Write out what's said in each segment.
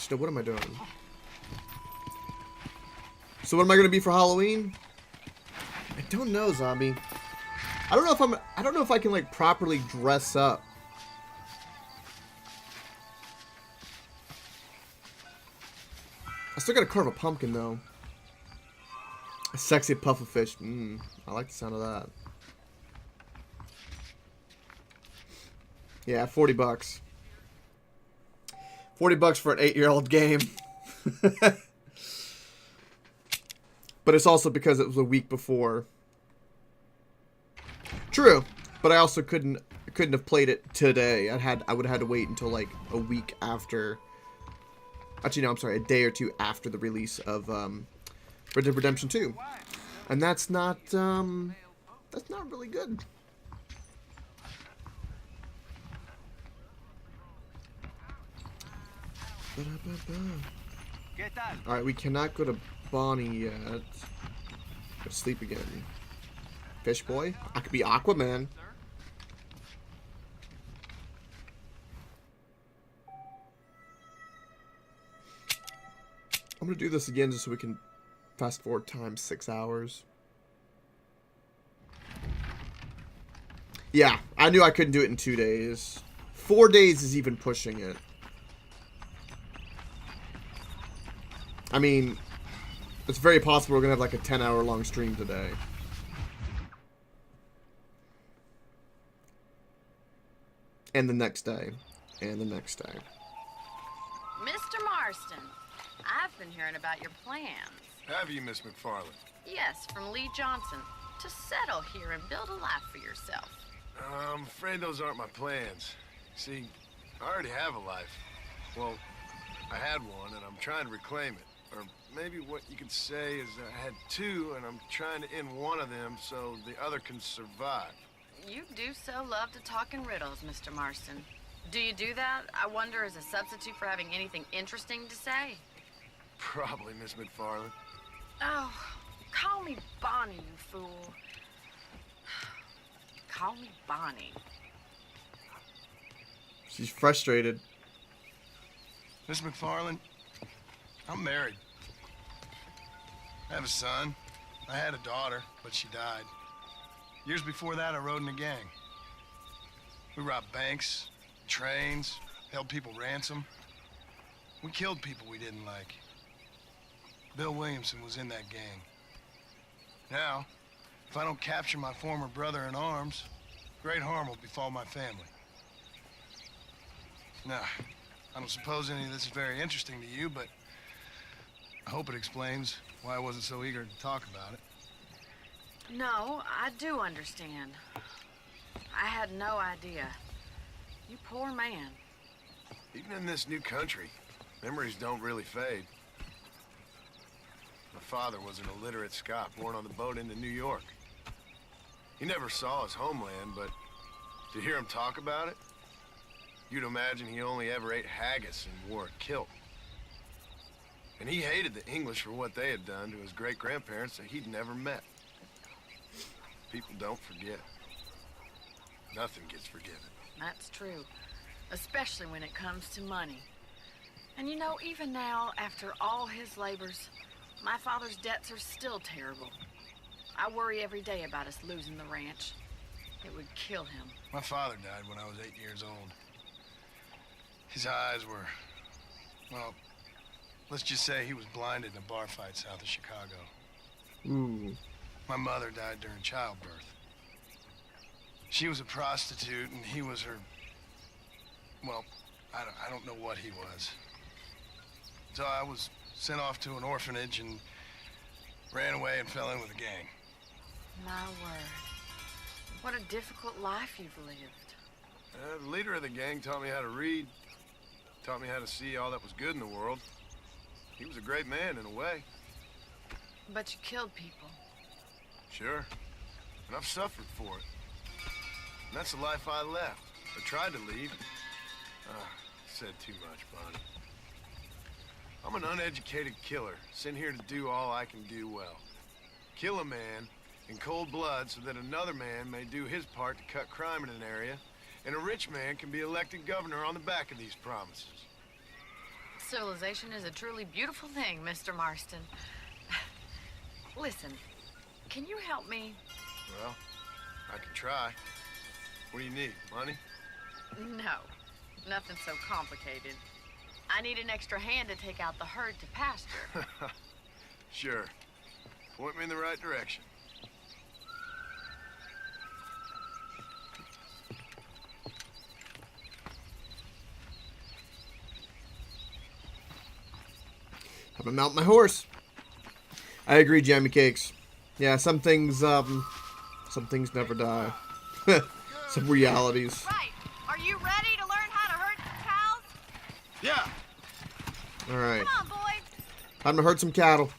Actually, what am I doing? So what am I gonna be for Halloween? I don't know, zombie. I don't know if I can like properly dress up. I still gotta carve a pumpkin though. A sexy pufferfish. I like the sound of that. Yeah, $40. $40 for an 8-year-old game. But it's also because it was a week before. True, but I also couldn't have played it today. I would have had to wait until like a week after. Actually, no, I'm sorry, a day or two after the release of Red Dead Redemption 2, and that's not really good. All right, we cannot go to Bonnie yet. Go to sleep again. Fish boy? I could be Aquaman. I'm gonna do this again just so we can fast forward time 6 hours. Yeah, I knew I couldn't do it in 2 days. 4 days is even pushing it. I mean, it's very possible we're gonna have like a 10-hour long stream today. And the next day. And the next day. Mr. Marston, I've been hearing about your plans. Have you, Miss McFarland? Yes, from Lee Johnson. To settle here and build a life for yourself. I'm afraid those aren't my plans. See, I already have a life. Well, I had one, and I'm trying to reclaim it. Or maybe what you could say is I had two, and I'm trying to end one of them so the other can survive. You do so love to talk in riddles, Mr. Marston. Do you do that, I wonder, as a substitute for having anything interesting to say? Probably, Miss McFarland. Oh, call me Bonnie, you fool. Call me Bonnie. She's frustrated. Miss McFarland, I'm married. I have a son. I had a daughter, but she died. Years before that, I rode in a gang. We robbed banks, trains, held people ransom. We killed people we didn't like. Bill Williamson was in that gang. Now, if I don't capture my former brother in arms, great harm will befall my family. Now, I don't suppose any of this is very interesting to you, but I hope it explains why I wasn't so eager to talk about it. No, I do understand. I had no idea. You poor man. Even in this new country, memories don't really fade. My father was an illiterate Scot born on the boat into New York. He never saw his homeland, but to hear him talk about it, you'd imagine he only ever ate haggis and wore a kilt. And he hated the English for what they had done to his great-grandparents that he'd never met. People don't forget. Nothing gets forgiven. That's true. Especially when it comes to money. And you know, even now, after all his labors, my father's debts are still terrible. I worry every day about us losing the ranch. It would kill him. My father died when I was 8 years old. His eyes were, well, let's just say he was blinded in a bar fight south of Chicago. Ooh. My mother died during childbirth. She was a prostitute, and he was her... Well, I don't know what he was. So I was sent off to an orphanage and ran away and fell in with a gang. My word. What a difficult life you've lived. The leader of the gang taught me how to read, taught me how to see all that was good in the world. He was a great man in a way. But you killed people. Sure. And I've suffered for it. And that's the life I left. I tried to leave. Said too much, Bonnie. I'm an uneducated killer, sent here to do all I can do well. Kill a man in cold blood so that another man may do his part to cut crime in an area, and a rich man can be elected governor on the back of these promises. civilization is a truly beautiful thing, Mr. Marston. Listen, can you help me? Well, I can try. What do you need? Money? No, nothing so complicated. I need an extra hand to take out the herd to pasture. Sure. Point me in the right direction. I'm gonna mount my horse. I agree, Jammy Cakes. Yeah, some things never die. Some realities. Right. Are you ready to learn how to herd some cows? Yeah. Alright. Come on, boy. I'm gonna herd some cattle.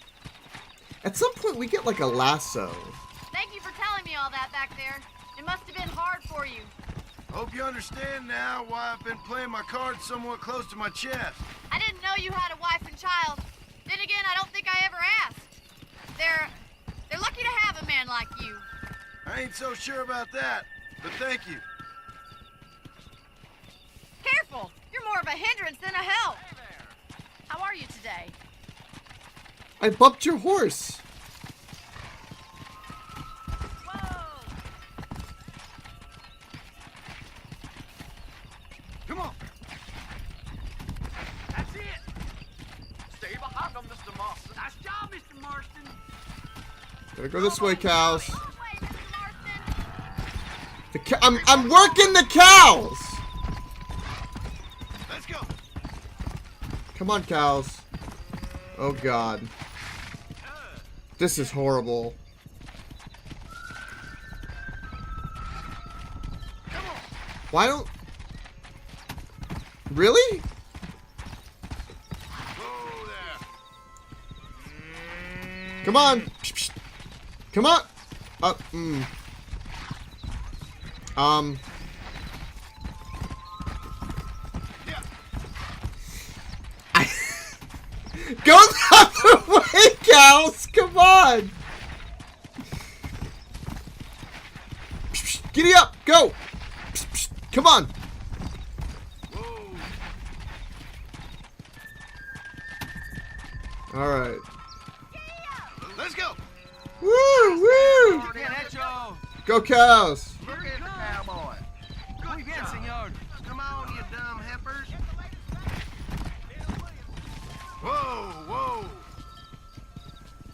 At some point, we get like a lasso. Thank you for telling me all that back there. It must have been hard for you. Hope you understand now why I've been playing my cards somewhat close to my chest. I didn't know you had a wife and child. Then again, I don't think I ever asked. They're lucky to have a man like you. I ain't so sure about that, but thank you. Careful! You're more of a hindrance than a help. How are you today? I bumped your horse. Whoa! Come on. That's it. Stay behind them, Mr. Marston. Nice job, Mr. Marston. Gotta go this way, cows. Wrong way, Mr. Marston. I'm working the cows. Let's go. Come on, cows. Oh God. This is horrible. Come on. Why don't... Really? Whoa there. Come on. Psh, psh. Come on. Yeah. Go the other way, cows. Come on. Psh, psh. Giddy up. Go. Psh, psh. Come on. Whoa. All right. Let's go. Woo, woo. Go cows. Look at the cowboy. Muy bien, senor. Come on, you dumb heifers. Whoa, whoa.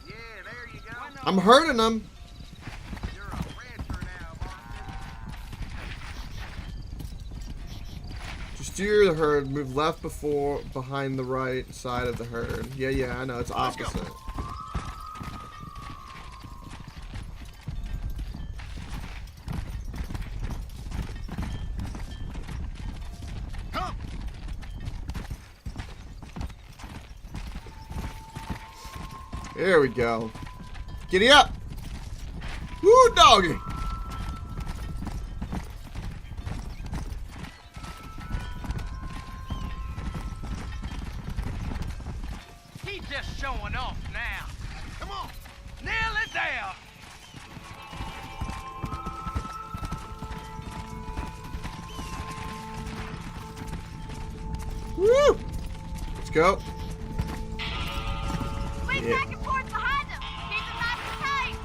Yeah, there you go. I'm hurting them. You're a rancher now, Marston. Just steer the herd. Move left behind the right side of the herd. Yeah, I know. It's Let's go. opposite. Come. There we go. Giddy up. Woo, doggy. He's just showing off now. Come on. Nail it down. Woo. Let's go. Swing Yeah. back and forth behind them. Keep them nice and tight.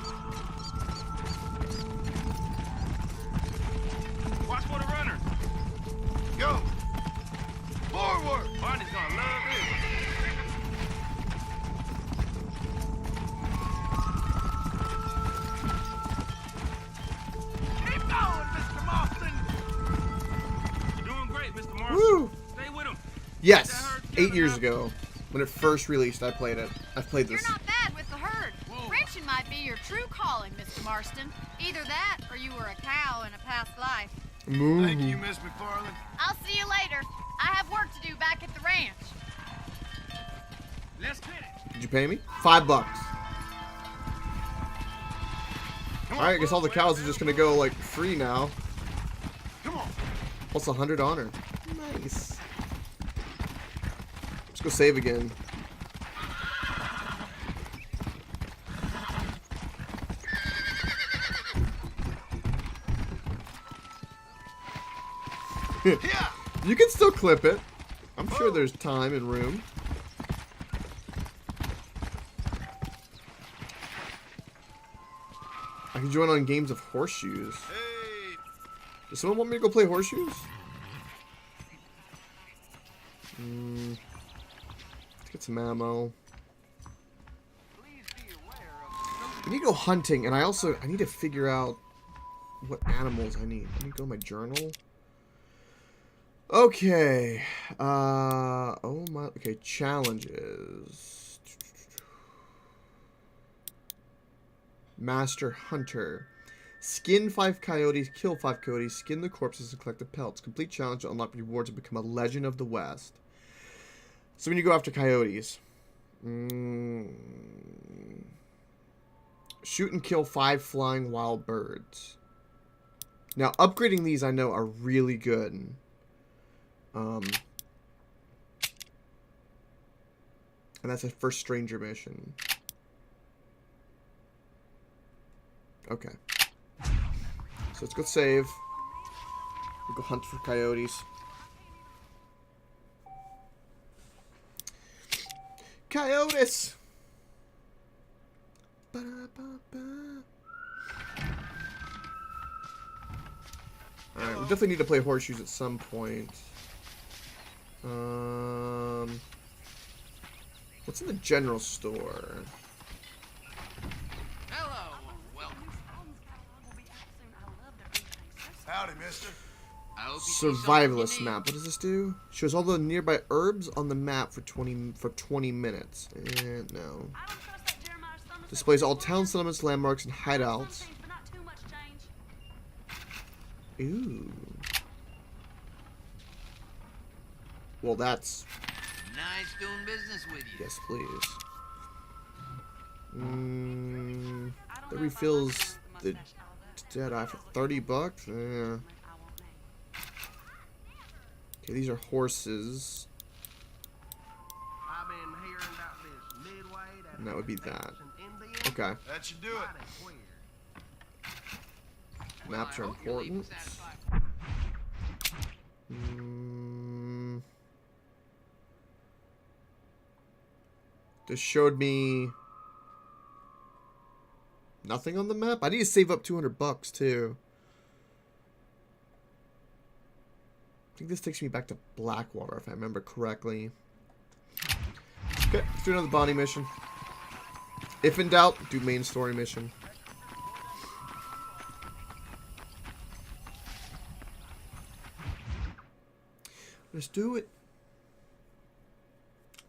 Watch for the runner. Go. Forward. Barney's gonna love this. Keep going, Mr. Marston. You're doing great, Mr. Marston. Woo. Stay with him. Yes. 8 years ago, when it first released, I played it. I've played You're this. not bad with the herd. Whoa. Ranching might be your true calling, Mr. Marston. Either that, or you were a cow in a past life. Moo. Thank you, Miss McFarland. I'll see you later. I have work to do back at the ranch. Let's get it. Did you pay me? $5. Come on. Alright, I guess all the cows are just gonna go like free now. Come on. Plus 100 honor. Nice. Let's go save again. Yeah. You can still clip it. I'm sure there's time and room. can join on games of horseshoes. Hey! Does someone want me to go play horseshoes? Let's get some ammo. I need to go hunting, and I need to figure out what animals I need. Let me go to my journal. Okay. Oh my. Okay, challenges. Master Hunter. Skin 5 coyotes, kill 5 coyotes, skin the corpses, and collect the pelts. Complete challenge to unlock rewards and become a legend of the West. So when you go after coyotes. Shoot and kill 5 flying wild birds. Now, upgrading these I know are really good. And that's a first stranger mission. Okay. So let's go save. We'll go hunt for coyotes. Coyotes! Ba-da-ba-ba. Alright, we definitely need to play horseshoes at some point. What's in the general store? Hello, welcome. Howdy, mister. I hope you see something you Survivalist need. map. What does this do? Shows all the nearby herbs on the map for 20 minutes. No. Displays all town settlements, landmarks, and hideouts. Ooh. Well, that's... Nice doing business with you. Yes, please. That refills the Deadeye for $30. Yeah. Okay, these are horses. I've been hearing about this midway. And that would be that. Okay. That should do it. Maps are I hope you're leaving important. satisfied. This showed me nothing on the map. I need to save up $200 too. I think this takes me back to Blackwater if I remember correctly. Okay, let's do another bounty mission. If in doubt, do main story mission. Let's do it.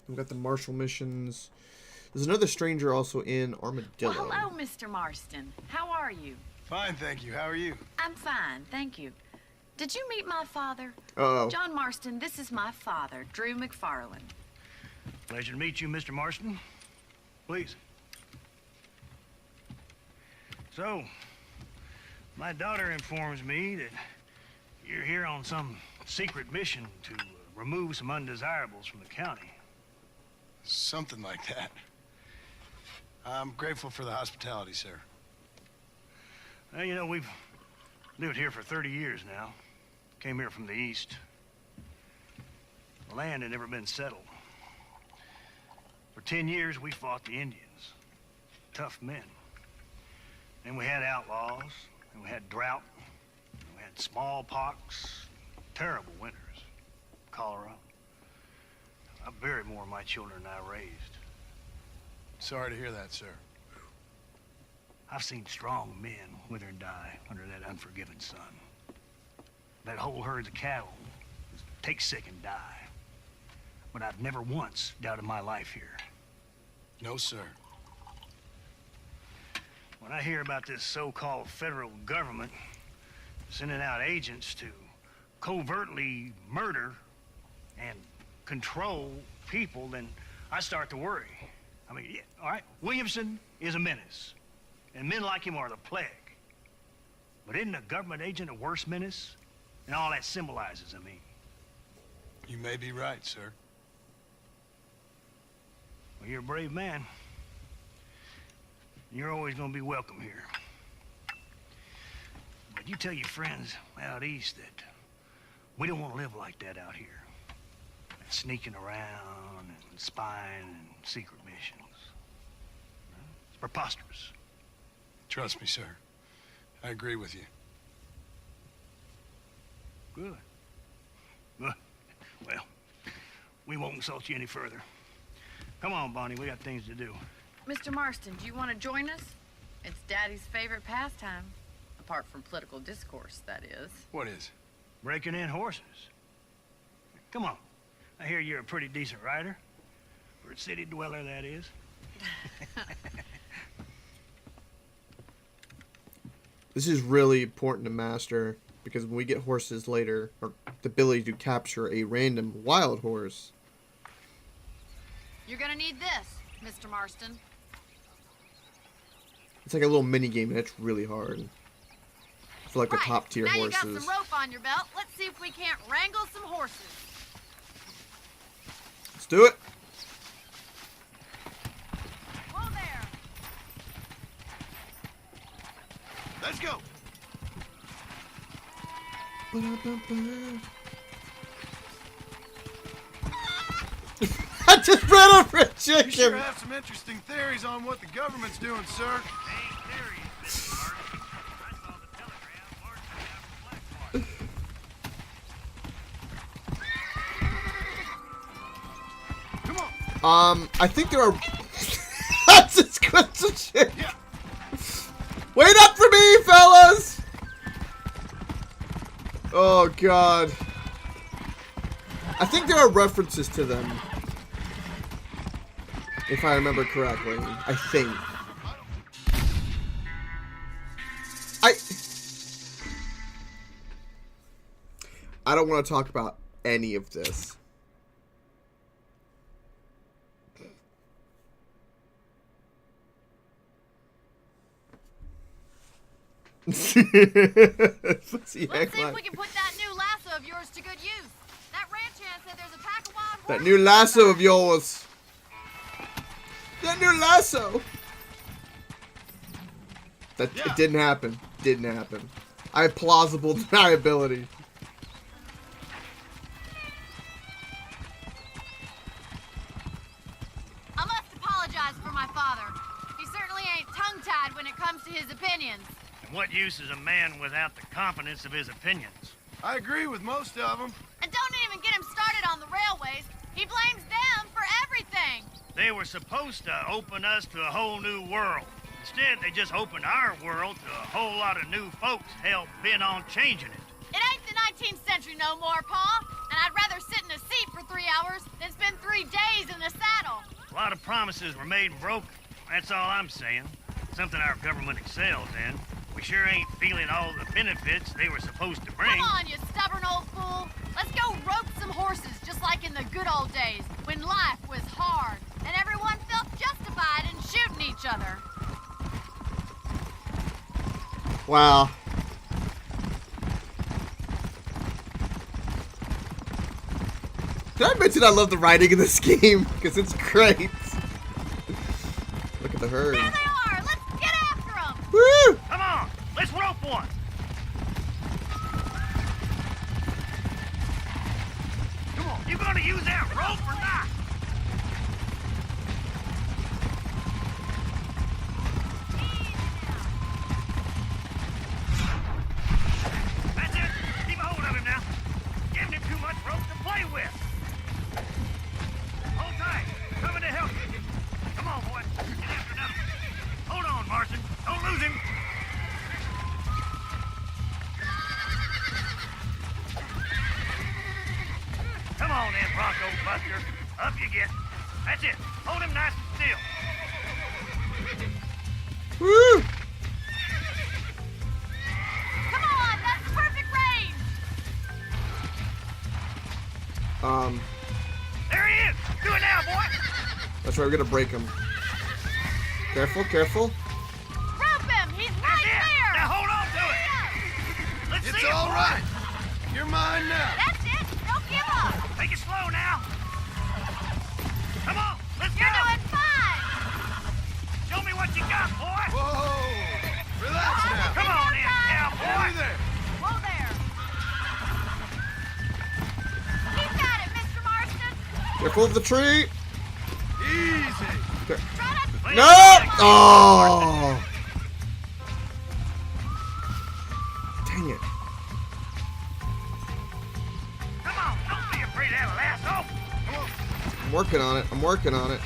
We've got the martial missions. There's another stranger also in Armadillo. Well, hello, Mr. Marston. How are you? Fine, thank you. How are you? I'm fine, thank you. Did you meet my father? Uh-oh. John Marston, this is my father, Drew McFarland. Pleasure to meet you, Mr. Marston. Please. So, my daughter informs me that you're here on some secret mission to remove some undesirables from the county. Something like that. I'm grateful for the hospitality, sir. Well, you know, we've lived here for 30 years now. Came here from the east. The land had never been settled. For 10 years, we fought the Indians. Tough men. Then we had outlaws, and we had drought, and we had smallpox, terrible winters, cholera. I buried more of my children than I raised. Sorry to hear that, sir. I've seen strong men wither and die under that unforgiving sun. That whole herds of cattle take sick and die. But I've never once doubted my life here. No, sir. When I hear about this so-called federal government sending out agents to covertly murder and control people, then I start to worry. I mean, yeah, all right, Williamson is a menace, and men like him are the plague. But isn't a government agent a worse menace? And all that symbolizes, I mean. You may be right, sir. Well, you're a brave man. You're always gonna be welcome here. But you tell your friends out east that we don't want to live like that out here. Sneaking around and spying and secret missions. It's preposterous. Trust me, sir. I agree with you. Good. Good. Well, we won't insult you any further. Come on, Bonnie, we got things to do. Mr. Marston, do you want to join us? It's Daddy's favorite pastime. Apart from political discourse, that is. What is? Breaking in horses. Come on. I hear you're a pretty decent rider. For a city dweller, that is. This is really important to master, because when we get horses later, or the ability to capture a random wild horse. You're gonna need this, Mr. Marston. It's like a little mini game, and it's really hard. For like the top tier now horses. You got some rope on your belt. Let's see if we can't wrangle some horses. Let's do it. Whoa there. Let's go. I just ran over a You chicken. sure have some interesting theories on what the government's doing, sir. Come on. I think there are. I just quit some shit. Yeah. Wait up for me, fellas! Oh god. I think there are references to them. If I remember correctly. I think. I don't want to talk about any of this. Let's see if we can put that new lasso of yours to good use. That ranch hand said there's a pack of wild horses. That new lasso of yours. That new lasso. That Yeah. It didn't happen. Didn't happen. I have plausible deniability. I must apologize for my father. He certainly ain't tongue-tied when it comes to his opinions. And what use is a man without the confidence of his opinions? I agree with most of them. And don't even get him started on the railways. He blames them for everything. They were supposed to open us to a whole new world. Instead, they just opened our world to a whole lot of new folks hell-bent on changing it. It ain't the 19th century no more, Pa. And I'd rather sit in a seat for 3 hours than spend 3 days in the saddle. A lot of promises were made and broken. That's all I'm saying. Something our government excels in. We sure ain't feeling all the benefits they were supposed to bring. Come on, you stubborn old fool. Let's go rope some horses just like in the good old days when life was hard and everyone felt justified in shooting each other. Wow. Did I mention I love the writing in this game? Because it's great. Look at the herd. There they are. Let's get after them. Woo! Come on, let's rope one. Come on, you gonna use that rope or not? That's it. Keep a hold of him now. Giving him too much rope to play with. Hold tight. Coming to help you. Come on, boy. Get after another. Hold on, Marston. Don't lose him. Come on then, Bronco Buster. Up you get. That's it. Hold him nice and still. Woo! Come on, that's perfect range. There he is. Do it now, boy. That's right, we're gonna break him. Careful, careful. Rope him. He's That's right it. there. Now hold on to it. Let's It's see it, all boy. right. You're mine now. That's it. Don't give up. Take it slow now. Come on, let's You're go. doing fine. Show me what you got, boy. Whoa. Relax now. Come on in, Hey cowboy. there. Whoa there. Keep at it, Mr. Marston. Careful of the tree. Easy. Try not to Wait, No! wait, wait. Oh! asshole! I'm working on it. I'm working on it.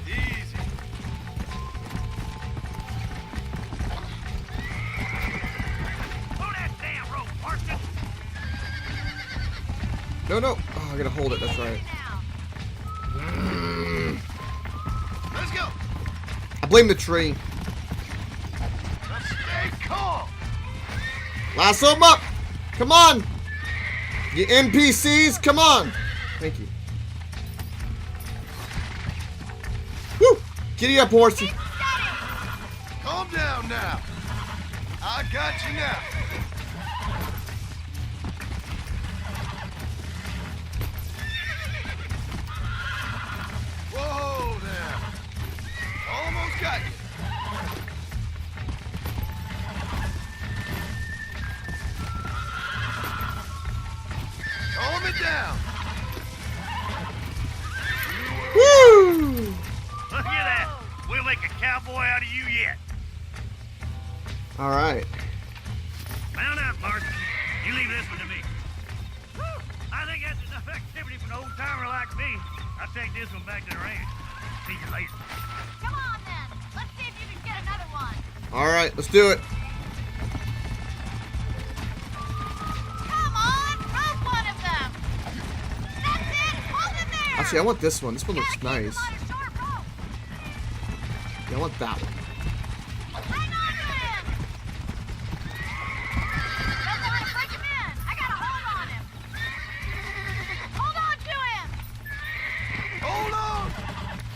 Easy. Pull that damn rope, Marston! No, no. Oh, I gotta hold it. That's right. Let's go. I blame the tree. Now stay calm. Lasso him up. Come on. You NPCs, come on. Thank you. Woo! Giddy up, horsey. Calm down now. I got you now. Whoa there. Almost got you. Calm it down. Woo! Look at that! We'll make a cowboy out of you yet. All right. Mount up, Marston. You leave this one to me. Whew. I think that's enough activity for an old-timer like me. I'll take this one back to the ranch. See you later. Come on, then. Let's see if you can get another one. All right, let's do it. Come on, rope one of them. That's it. Hold it there. Actually, I want this one. This one looks Gotta keep nice. them on a short rope. Yeah, I want that one. Hang on to him. Don't let him break him in. I got a hold on him. Hold on to him. Hold on.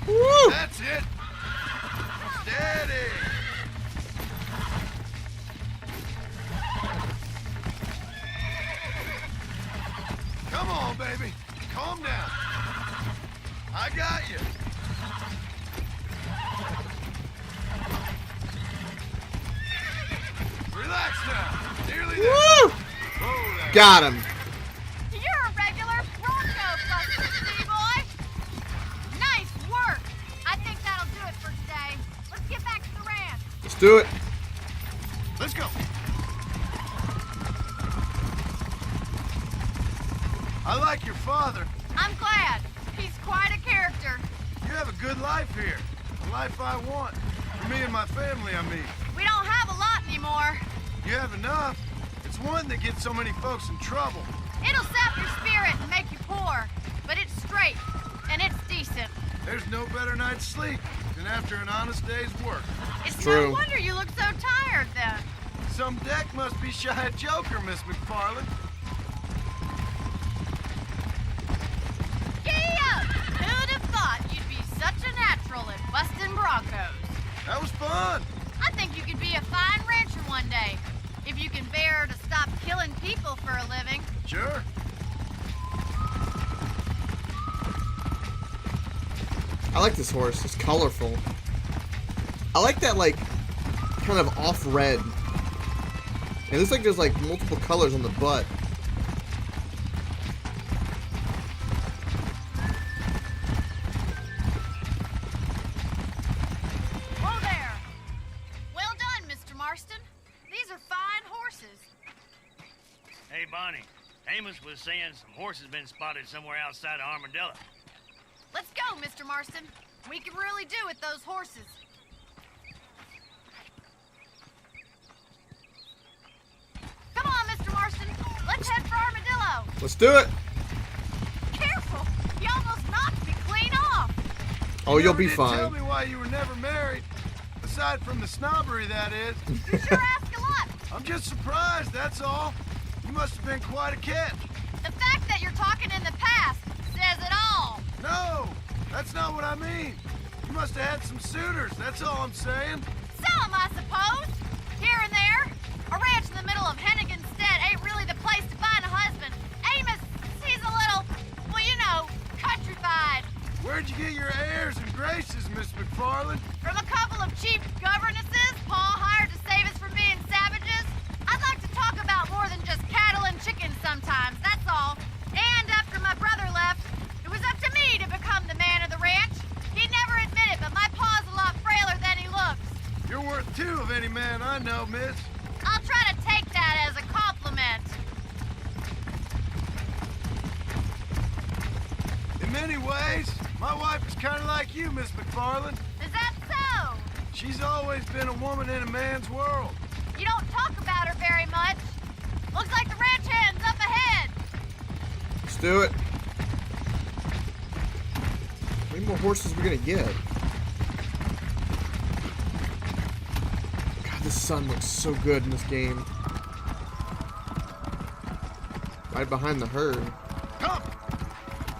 Woo! That's it. Steady. Come on, baby. Calm down. I got you. Relax now. Nearly there. Woo! Whoa there. Got him. You're a regular Bronco buster, boy. Nice work. I think that'll do it for today. Let's get back to the ranch. Let's do it. Let's go. I like your father. I'm glad. He's quite a character. You have a good life here. The life I want. For me and my family, I mean. We don't have a lot anymore. You have enough. It's one that gets so many folks in trouble. It'll sap your spirit and make you poor, but it's straight and it's decent. There's no better night's sleep than after an honest day's work. It's True. no wonder you look so tired then. Some deck must be shy of Joker, Miss McFarland. Giddy up! Who'd have thought you'd be such a natural at busting Broncos? That was fun. I think you could be a fine rancher one day, if you can bear to stop killing people for a living. Sure. I like this horse. It's colorful. I like that, like, kind of off red. It looks like there's, like, multiple colors on the butt. Whoa there! Well done, Mr. Marston. These are fine horses. Hey, Bonnie. Amos was saying some horses been spotted somewhere outside of Armadillo. Let's go, Mr. Marston. We can really do with those horses. Come on, Mr. Marston. Let's head for Armadillo. Let's do it. Careful. You almost knocked me clean off. Oh, you'll Never be did Tell fine. me why you were never married. Aside from the snobbery, that is. You sure ask a lot. I'm just surprised, that's all. You must have been quite a catch. The fact that you're talking in the past says it all. No, that's not what I mean. You must have had some suitors, that's all I'm saying. Some, I suppose. Here and there. A ranch in the middle of Hennigan's Stead ain't really the place to find a husband. Amos, he's a little, well, you know, countrified. Where'd you get your airs and graces, Miss McFarland? From a couple of cheap governesses Paul hired to save us from being savages. I'd like to talk about more than just cattle and chickens sometimes, that's all. And after my brother left, it was up to me to become the man of the ranch. He'd never admit it, but my pa's a lot frailer than he looks. You're worth two of any man I know, miss. I'll try to take that as a compliment. many ways, my wife is kind of like you, Miss McFarland. Is that so? She's always been a woman in a man's world. You don't talk about her very much. Looks like the ranch hand's up ahead. Let's do it. How many more horses are we gonna get? God, the sun looks so good in this game. Right behind the herd. Come!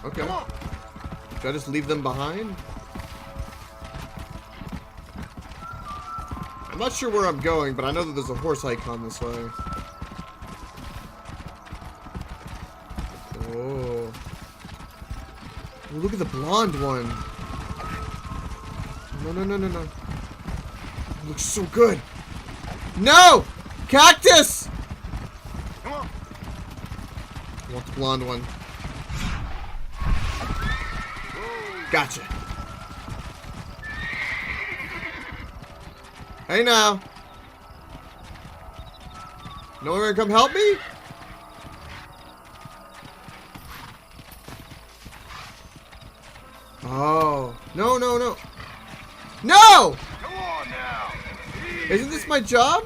Okay. Come on! Should I just leave them behind? I'm not sure where I'm going, but I know that there's a horse icon this way. Oh. Oh, look at the blonde one. No, no, no, no, no. It looks so good. No! Cactus! Come on! I want the blonde one. Gotcha. Hey now. No one gonna come help me? Oh. No, no, no. No! Come on now! Isn't this my job?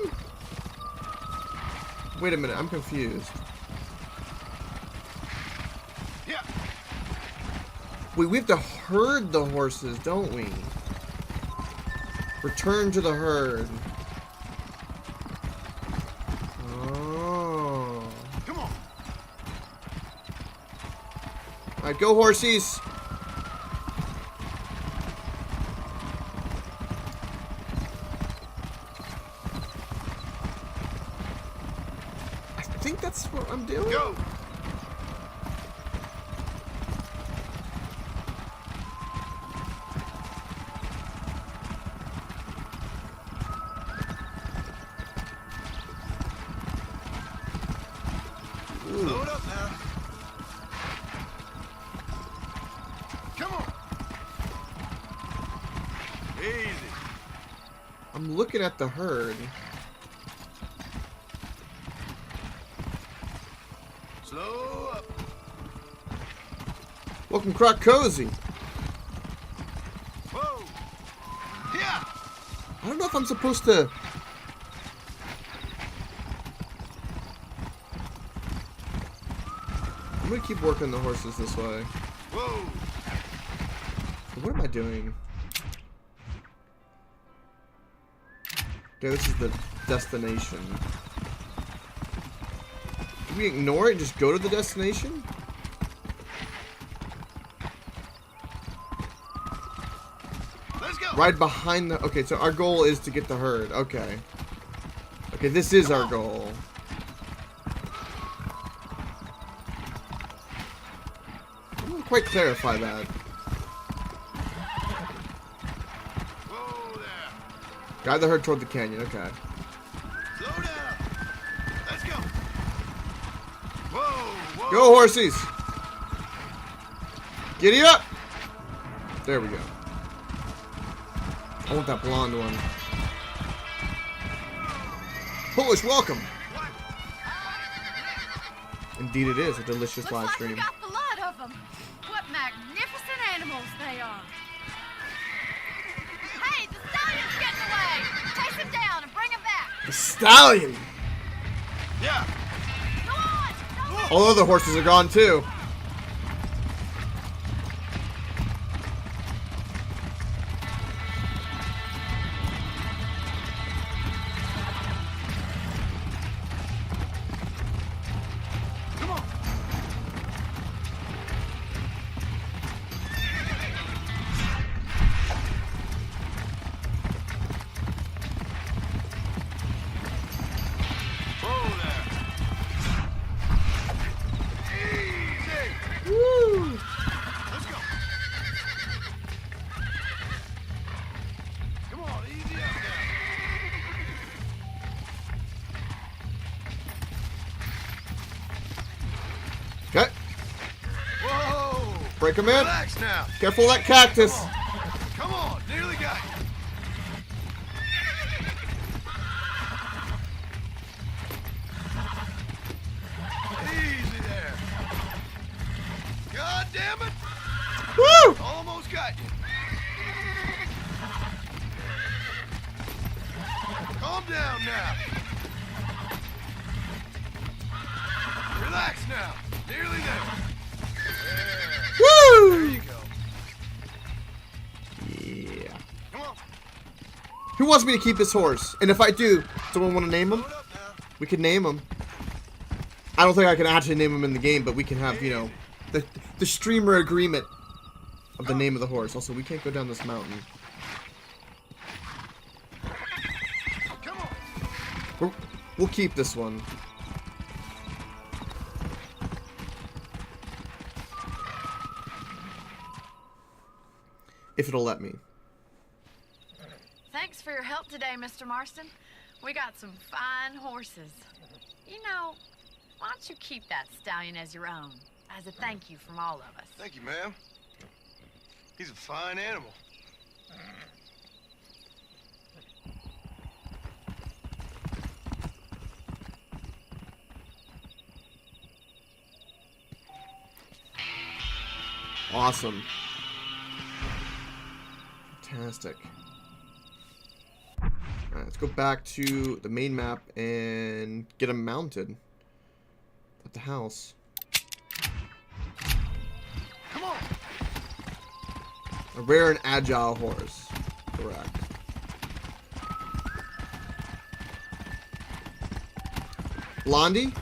Wait a minute, I'm confused. Yeah. Wait, we have to herd the horses, don't we? Return to the herd. Oh. Come on! Alright, go horsies. I think that's what I'm doing. Go! Slow it up now. Come on. Easy. I'm looking at the herd. Slow up. Welcome, Croc Cozy. Whoa. Yeah. I don't know if I'm supposed to. I'm gonna keep working the horses this way. Whoa. What am I doing? Okay, this is the destination. Do we ignore it and just go to the destination? Let's go. Right behind the... Okay, so our goal is to get the herd. Okay. Okay, this is our goal. I didn't quite clarify that. Whoa there. Guide the herd toward the canyon. Okay. Slow down. Let's go. Whoa, whoa. Go, horsies! Giddy up! There we go. I want that blonde one. Polish welcome! Indeed it is, a delicious live Looks like we stream. got the lot of them. What magnificent animals they are. Hey, the stallion's getting away. Chase him down and bring him back. The stallion! Yeah. Go on. Don't All other horses are gone too. Come on. Whoa there. Easy. Woo! Let's go. Come on, easy up there. Okay, Whoa. break him in. Relax now. Careful of that cactus. Come on, nearly got you. Easy there. God damn it. Woo! got you. Calm down now. Relax now. Nearly there. Woo! There you go. Yeah. Come on. Who wants me to keep this horse? And if I do, someone want to name him? Load up now. We can name him. I don't think I can actually name him in the game, but we can have, you know, the streamer agreement of the name of the horse. Also, we can't go down this mountain. Come on. We'll keep this one. If it'll let me. Thanks for your help today, Mr. Marston. We got some fine horses. You know, why don't you keep that stallion as your own, as a thank you from all of us? Thank you, ma'am. He's a fine animal. Awesome. Fantastic. Alright, let's go back to the main map and get him mounted at the house. Come on. A rare and agile horse. Correct. Blondie?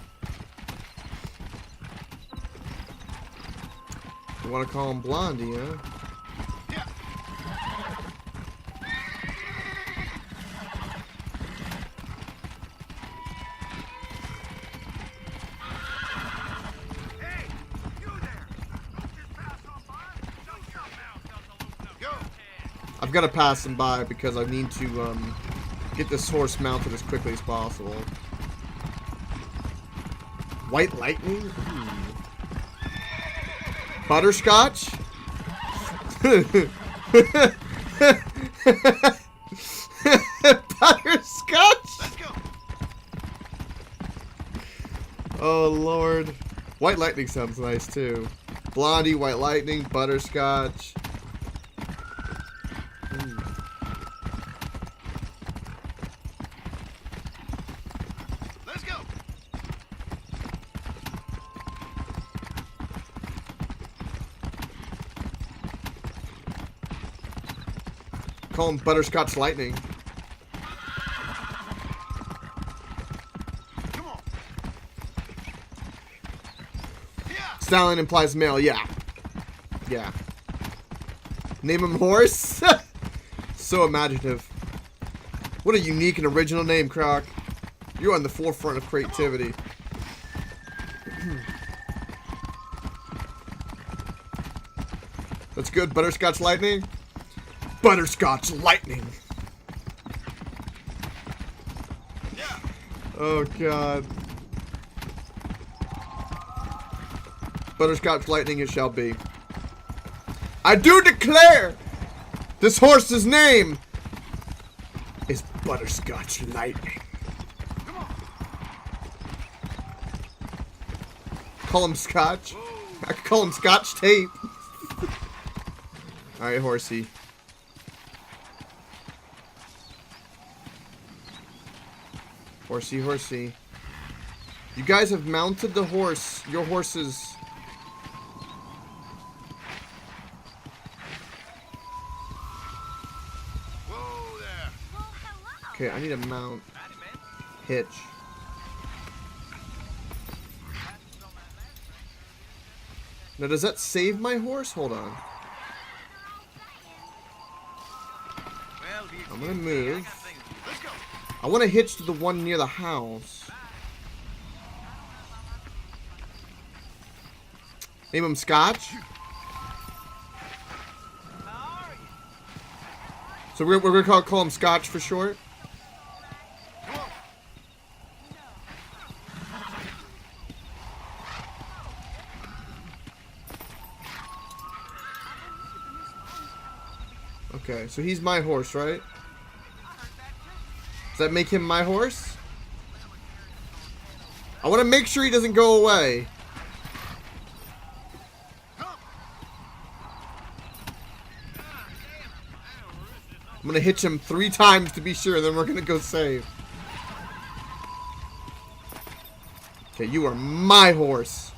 You want to call him Blondie, huh? Yeah. Hey, you there! Don't just pass on by. Don't your mouth doesn't look no Go. I've got to pass him by because I need to get this horse mounted as quickly as possible. White lightning? Ooh. Butterscotch? Butterscotch? Let's go. Oh lord. White lightning sounds nice too. Blondie, white lightning, butterscotch. Let's go. Call him Butterscotch Lightning. Come on. Yeah. Stallion implies male, yeah. Yeah. Name him horse? So imaginative. What a unique and original name, Croc. You're on the forefront of creativity. That's good. Butterscotch Lightning? Butterscotch Lightning. Yeah. Oh, God. Butterscotch Lightning it shall be. I do declare this horse's name is Butterscotch Lightning. Come on. Call him Scotch. I could call him Scotch Tape. Alright, horsey. Horsey, horsey. You guys have mounted the horse. Your horses. Whoa there. Well, hello. Okay, I need a mount. Hitch. Now, does that save my horse? Hold on. I'm gonna move. Let's go. I want to hitch to the one near the house. Name him Scotch. So we're gonna call him Scotch for short. Come on. Okay, so he's my horse, right? Does that make him my horse? I want to make sure he doesn't go away. I'm gonna hitch him 3 times to be sure, then we're gonna go save. Okay, you are my horse.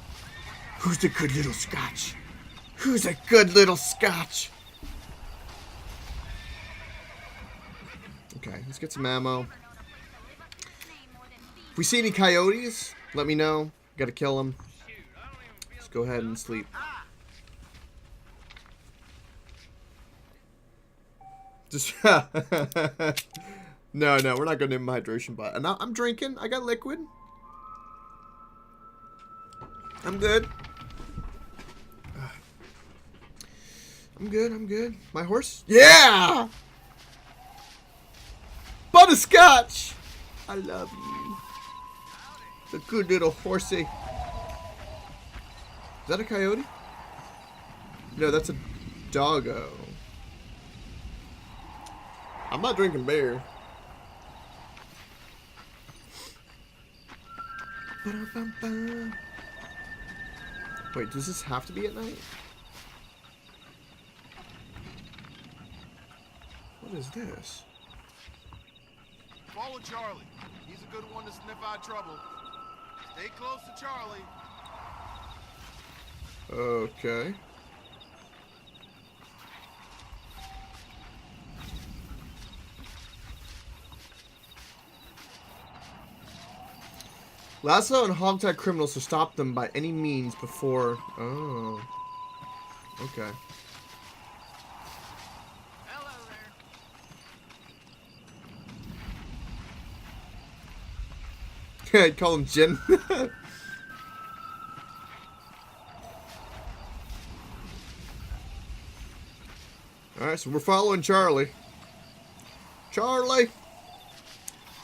Who's the good little Scotch? Who's a good little Scotch? Okay, let's get some ammo. If we see any coyotes, let me know. Gotta kill them. Let's go ahead and sleep. Just no, we're not going to my hydration bot. And I'm drinking. I got liquid. I'm good. I'm good. My horse? Yeah! Butterscotch! I love you. The good little horsey. Is that a coyote? No, that's a doggo. I'm not drinking beer. Wait, does this have to be at night? What is this? Follow Charlie. He's a good one to sniff out trouble. Stay close to Charlie. Okay. Lasso and hogtie criminals to stop them by any means before... Oh. Okay. Hello there. I'd call him Jin. Alright, so we're following Charlie. Charlie!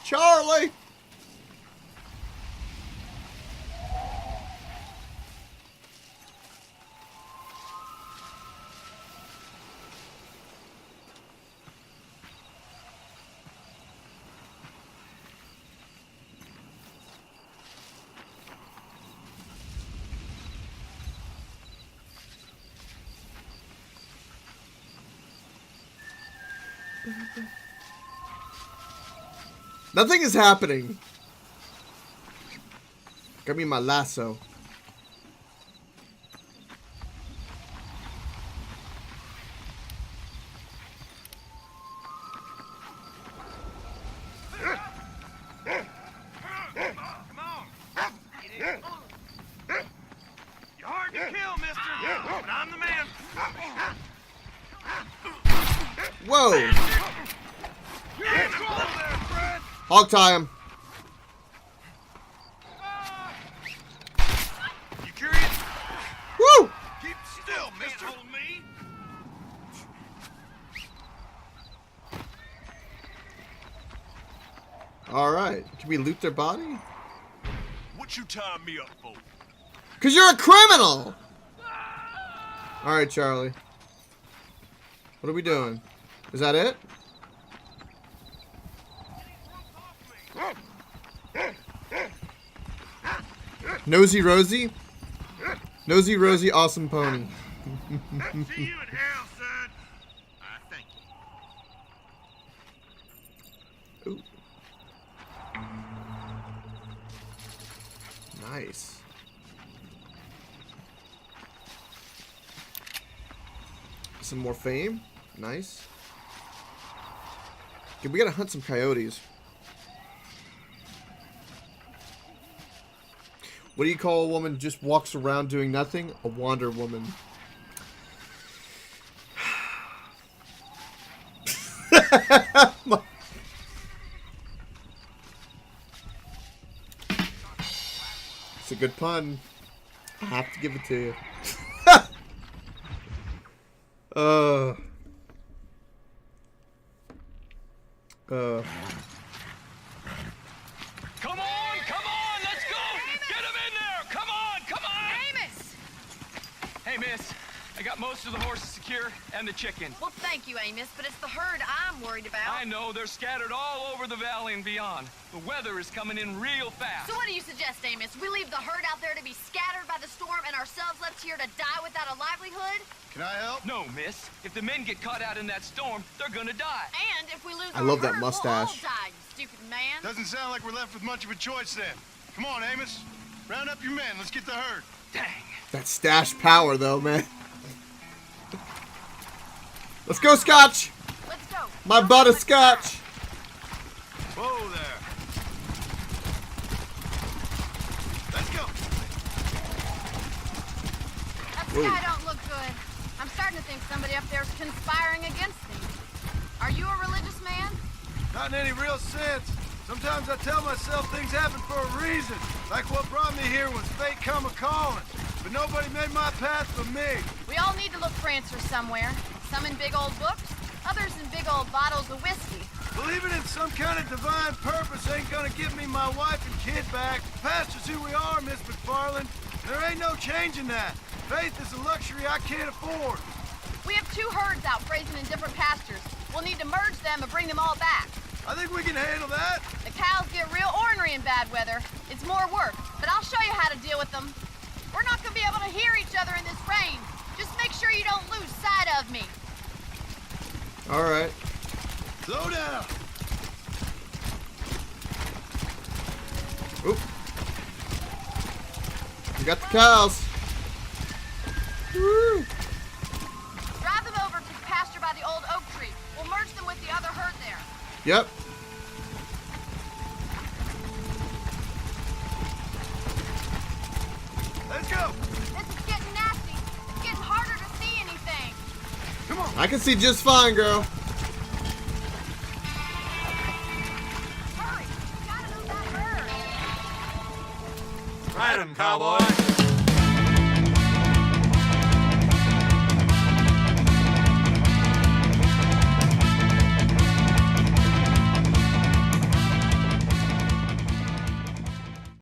Charlie! Nothing is happening. Got me my lasso. Come on. You're hard to kill, mister. But I'm the man. Whoa! You're in trouble there, Fred. Hog tie him. You curious? Woo! Keep still, mister. Hold me. Alright. Can we loot their body? What you tying me up for? Cause you're a criminal! Alright, Charlie. What are we doing? Is that it? Nosy Rosie? Nosy Rosie, awesome pony. See you in hell, son. Thank you. Ooh. Nice. Some more fame. Nice. Okay, we gotta hunt some coyotes. What do you call a woman who just walks around doing nothing? A wander woman. It's a good pun. I have to give it to you. Come on, let's go! Get him in there! Come on! Amos! Hey, miss. I got most of the horses secure and the chicken. Well, thank you, Amos, but it's the herd I'm worried about. I know, they're scattered all over the valley and beyond. The weather is coming in real fast. So what do you suggest, Amos? We leave the herd out there to be scattered by the storm and ourselves left here to die without a livelihood? Can I help? No, miss. If the men get caught out in that storm, they're gonna die. And if we lose I our love that herd, mustache. we'll all die, you stupid man. Doesn't sound like we're left with much of a choice then. Come on, Amos. Round up your men. Let's get the herd. Dang. That stash power, though, man. Let's go, Scotch. Let's go. My Don't butt let is Scotch. Whoa there. Let's go. That Whoa. sky don't look good. I'm starting to think somebody up there's conspiring against me. Are you a religious man? Not in any real sense. Sometimes I tell myself things happen for a reason. Like what brought me here was fate come a-calling. But nobody made my path for me. We all need to look for answers somewhere. Some in big old books, others in big old bottles of whiskey. Believing in some kind of divine purpose ain't gonna give me my wife and kid back. Past is who we are, Miss McFarland. There ain't no changing that. Faith is a luxury I can't afford. We have 2 herds out grazing in different pastures. We'll need to merge them and bring them all back. I think we can handle that. The cows get real ornery in bad weather. It's more work, but I'll show you how to deal with them. We're not gonna be able to hear each other in this rain. Just make sure you don't lose sight of me. All right. Slow down. Oop. We got the cows. Woo. Drive them over to the pasture by the old oak tree. We'll merge them with the other herd there. Yep. Let's go. This is getting nasty. It's getting harder to see anything. Come on. I can see just fine, girl. Hurry. We gotta move that herd. Ride 'em, cowboy.